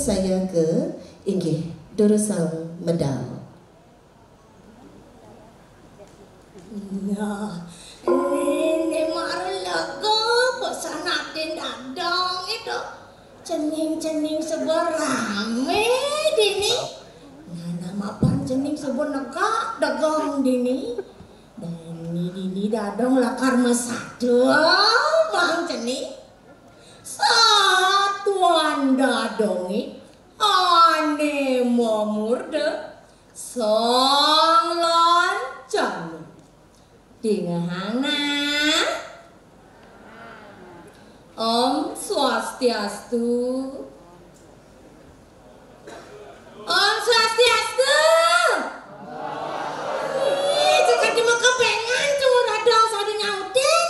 saya ke inggih Dorosang medal. Nah, ini marlaga pesanatin dadang itu cening-cening seberame dini. Nah, nama pan cening sebenega dagang dini. Dan dini dadang lakar mesado bang cening. Satuan dadongi ane momurde sang lancan. Dingahana Om Swastiastu. Om Swastiastu. Ih, cekak di maka pengen cuma dong sadu nyautin.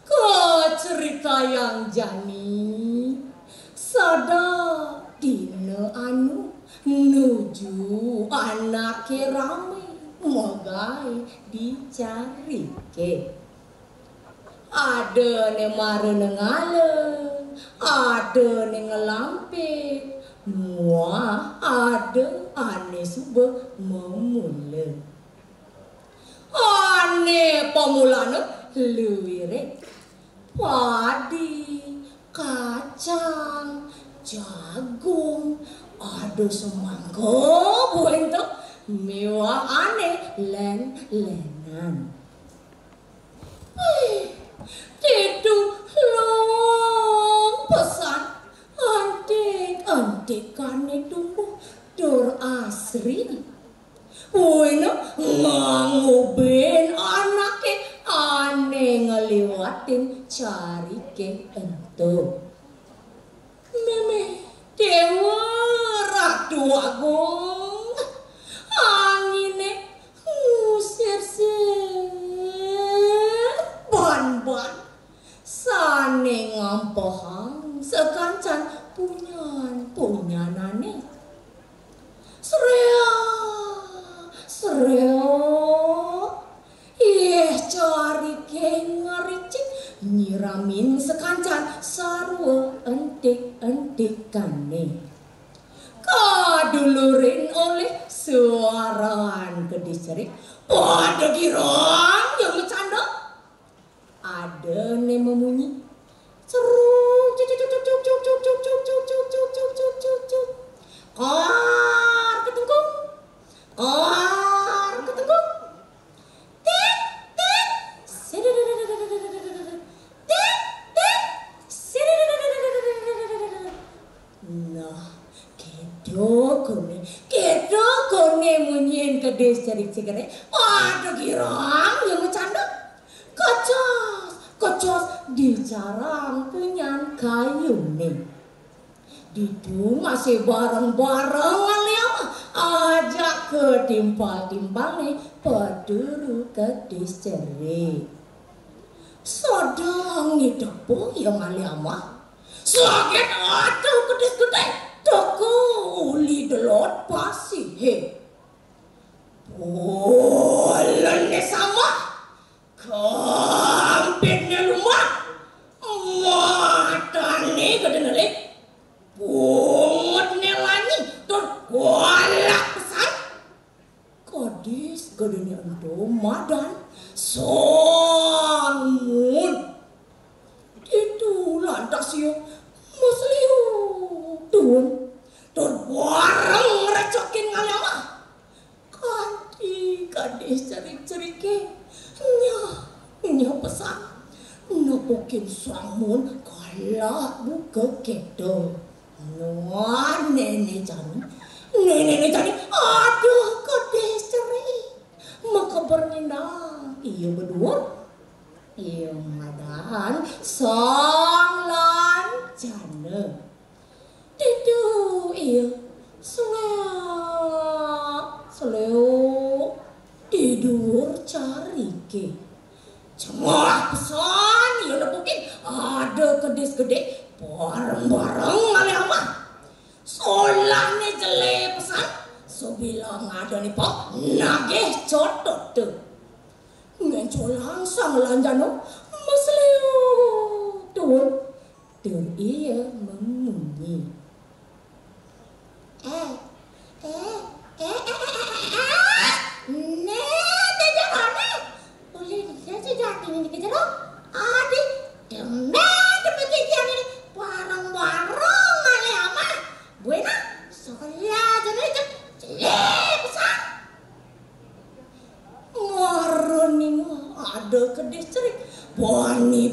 Ke cerita yang jani sada dina anu nuju anak rame mogai dicari ke. Ada ne mare ngale, ada ne ngelampik, muah ada ane subuh memula. Ane pemulane luwire padi, kacang, jagung, ada semangka buento mewah aneh len-lenan. Itu long pesan antik-antikan tumbuh dor asri. Bueno ngangubin anake aneh ngeliwatin cari ke ento. Meme dewa ratu agung angine ngusir-sir ban-ban sane ngampahang sekancan punyanane Srea cari ke ngericik nyiramin sekancan sarwa entik-entikane kadulurin oleh suaraan kedisrik. Ada girang yang bercanda, ada ne memunyi ceruk cuk cuk cuk cuk cuk cuk cuk cuk cuk cuk cuk cuk cuk cuk cuk kar ketengkung tit tit nah kedo kone munyin kedes cari cikere. Ada girang yang bercanda, kocos dijarang punyan kayu nih. Didu masih bareng-bareng aliam ajak ke timpal-timpal nih peduru kedes ceri. Sedang hidup yang aliam sakit atuh kedes gede. Toko uli delot pasti he. Bolanya sama kampirnya rumah matane gede-gede pungetnya lani terkualak pesan kodis gedenya ento madan sangun itu lantas yo masliu tuan terbareng ngerecokin ngaliama kanti kadis cari-cari ke nya pesan napokin samun kalah buka kedo nenek jani aduh kadis cari maka bernindang iya berdua iya madan sang lancana itu iya seleo tidur cari ke cemah pesan ya mungkin ada kedis gede bareng-bareng ngaliama solahnya jelek pesan so bilang ada nih pak nagih cotot tuh ngencol langsung lanjano mas leo tuh Tur ia memunyi. Boleh dia sejati ini kejar adik demet begitu ini warang-warang ale ama buena soalnya jadi jelek besar warning ada kedis cerik bani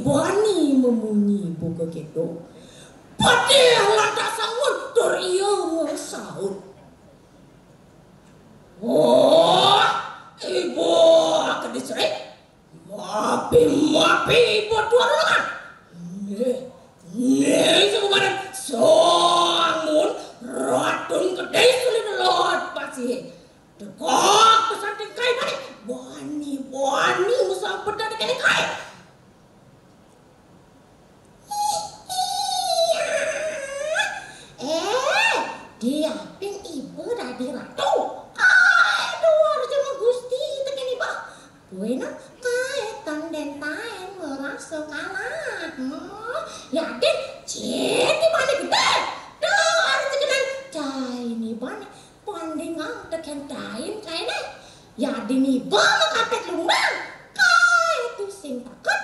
memunyi buka gitu padeh lantas sangun tur iya ngesaut oh ibu kedis cerik Mapi buat dua orang. Nih sebenarnya sangun ratun kedai sulit lot pasti. Tegak pesan kai bani musa pedas kai. Dia ping ibu tadi ratu. Aduh harus cuma gusti tekan ibu. Buena kaitan dan tain merasa kalah. Yakin jadi mana gede. Tuh harus cekenan tain iban pandingan tekan tain kayaknya. Ya dini bawa kapet lumbang. Kai itu sing takut.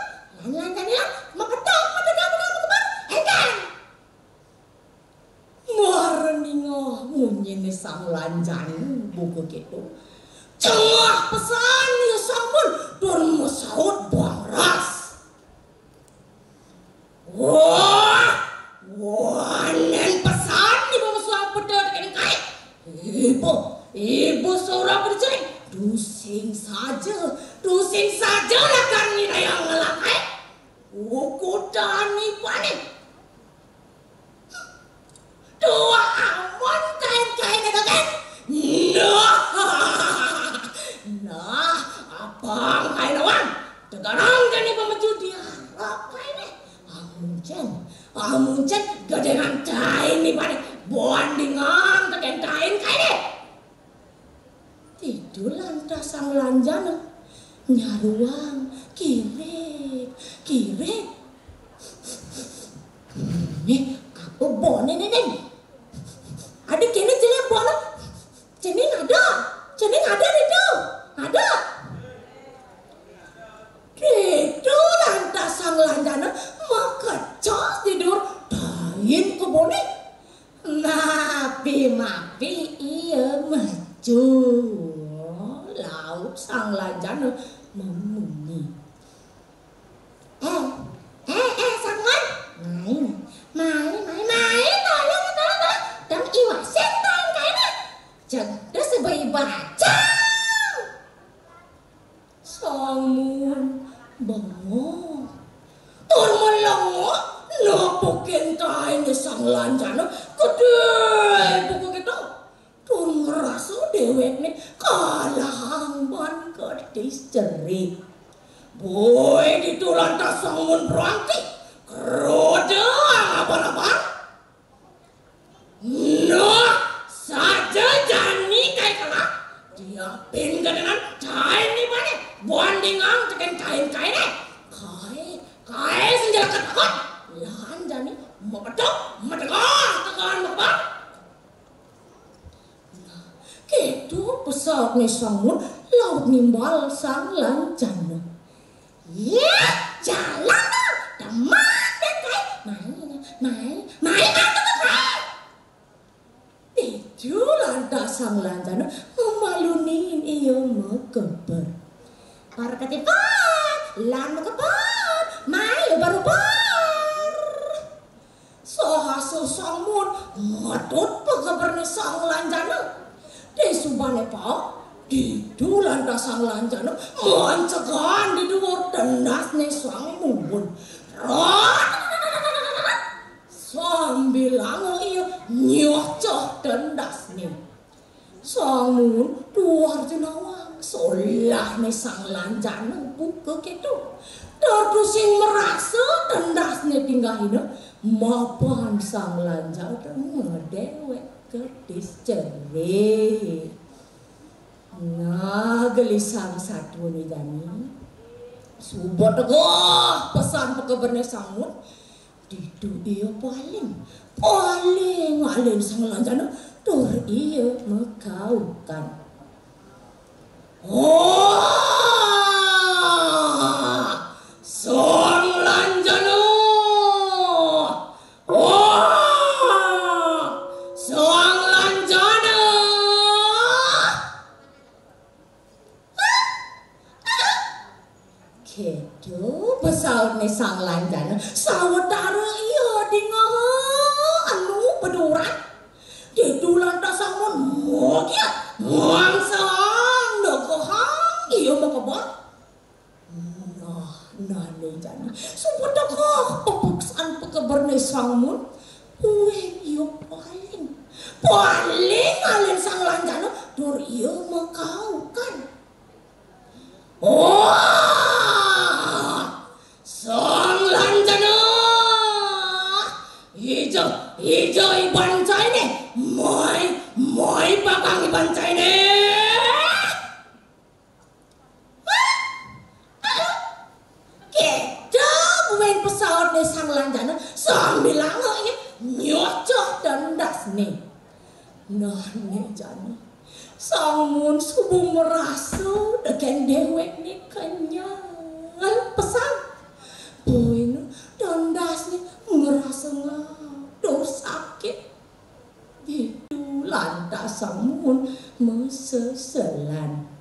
Lan jadilah maketong kamu kebar. Engkan. Warningo munyin sang lanjan buku gitu. Cengah pesan ya sampun dur mesaut bangras. Wanen pesan di bawah sampun dur kene kai. Ibu seorang bercerai. Dusing saja lah kan nira yang ngelakai. Ukudani panik. Dua aman kain-kain itu kan. Nah, abang kain awan. Tegarang kan ibu menjudi. Apa ini? Amuncen gadengan kain nih panik. Bandingan tekan kain ini. Tidur lantas sang lanjana. Nyaruang kirik. Nih, apa bonen ini? Ada kini jelek bono. Cening ada itu. Ada. Itu lantas sang lanjana makacos tidur tain ke bonek. Mapi iya maju. Laut sang lanjana memunyi. Sangan. Main tolong. Dan iwa setan kayaknya. Jangan sebaik baca. Samun bengong. Tur melongo. Napukin tainnya sang lanjana. Gede buku gitu. Tur ngerasa dewek nih. Kalah hangban kedis cerik. Boy gitu lantas sangun berantik. Keroda apa-apa. Nah, saja jani kayak kalah. Dia pin dengan kain nih mana? Bandingan tekan kain-kain nih. Kain senjata ketakut. Lahan jani mepetok, tekan mepetok. Nah, gitu pesawat nih sangun laut nimbal sang lancana. Ya, jalan tuh. Teman dan kain. Main itu lantas sang lancana memalunin iya mekeber. Para ketipan, lan mekeber, main baru bar. Sohasu samun ngadut pekebernya sang lancana. Desubane pak. Didu lantas sang lancana mencegan di dhuwur tendasne sang mumun. Sambil lango iya nyocoh tendasne. Sang mumun duar jenawang solahne sang lancana buka gitu. Dardu sing merasa tendasne tinggahina mapan sang lancana ngedewek kedis cerik. Nah, gelisang satu nih Dani. Subot tegoh pesan pekebernya sangun. Ditu iya paling alin sang lanjana dur iya mekaukan. Sang lanjana sang lanjana kedo besaut nih sang lanjana sawetara iya di anu beduran di dulan tasangon mogia muang sang dokohang iya makabot nah nih jani sumpah kok pepuksaan pekeberne sangmun ueng iya paling alin sang lanjana dur iya makau kan sang lanjana ijo ibancay ne moy bakang ibancay ne kita bumain pesawat ne sang lanjana sambil langanya nyocok dan das nih nah nih jana sangmun subuh merasa dengan dewek nih kenyang pesan poin dan dasnya merasa ngaduh sakit itu lantas sangmun meseselan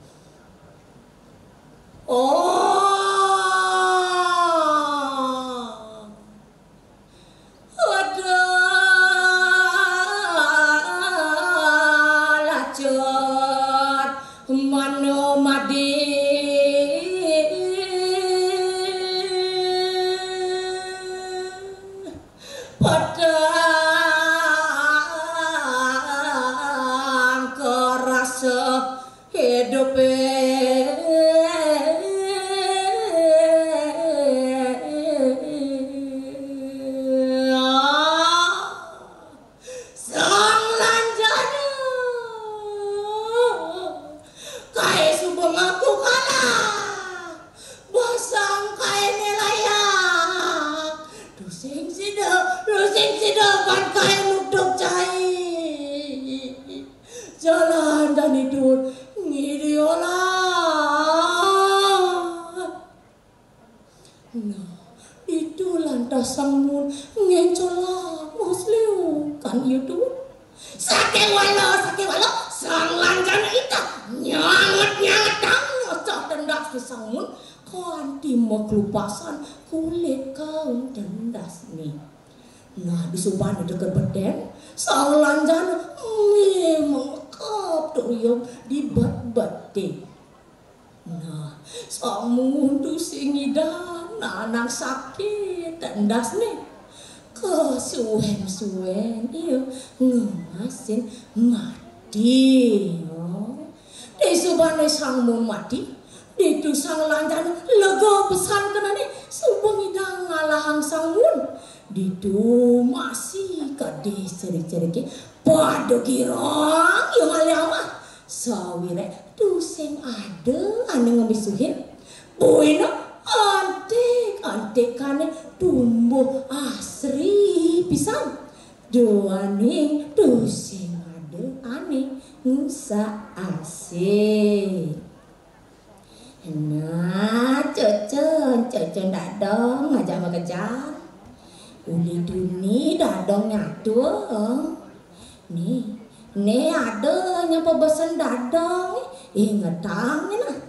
jalan dan hidup ngidiola nah itu lantas sangmun ngencola musliu kan itu sake walo sang lanjana itu nyanget dang nyocok tendak si sangmun kanti mau kelupasan kulit kau tendas nih nah di subhan deket beden sang lanjana mengekap torium di bat-bate nah sangmun tu singidan anak sakit tendas nih kesuwen iya ngemasin mati di subhan sangmun mati di tu sang lanjana lega pesan kena nih subang idang ngalahang sangmun ditu masih kade ceri-ceri pada girang yang alama sawire tu sing ada ane ngebisuhin boina antek kane tumbuh asri pisan doaning tu sing ada ane ngusa asik nah cocon dadong ngajak mengejar uli duni dadong nyatu nih ada nyapa besen dadong ingetangnya nah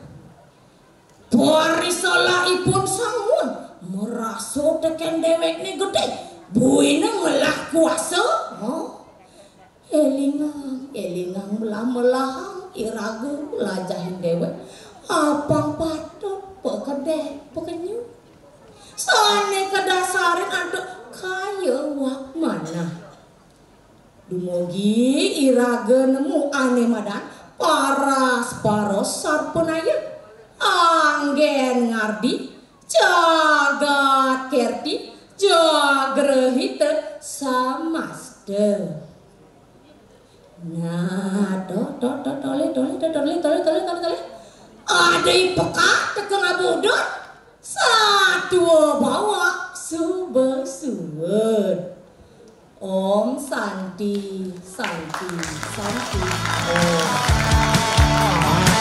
parisola ipun sangmun merasa teken dewek nih gede buina melah kuasa elingang melah iragu lajahin dewek apang patut pekenyu sane kedasarin ada kaya wak mana dumugi iraga nemu ane madan paros sarpenaya anggen ngardi jagat kerti jagrehite samaste nah tole ada ipeka tekeng abudut satu bawa Suwet. Om Santi, Santi, Santi. Om.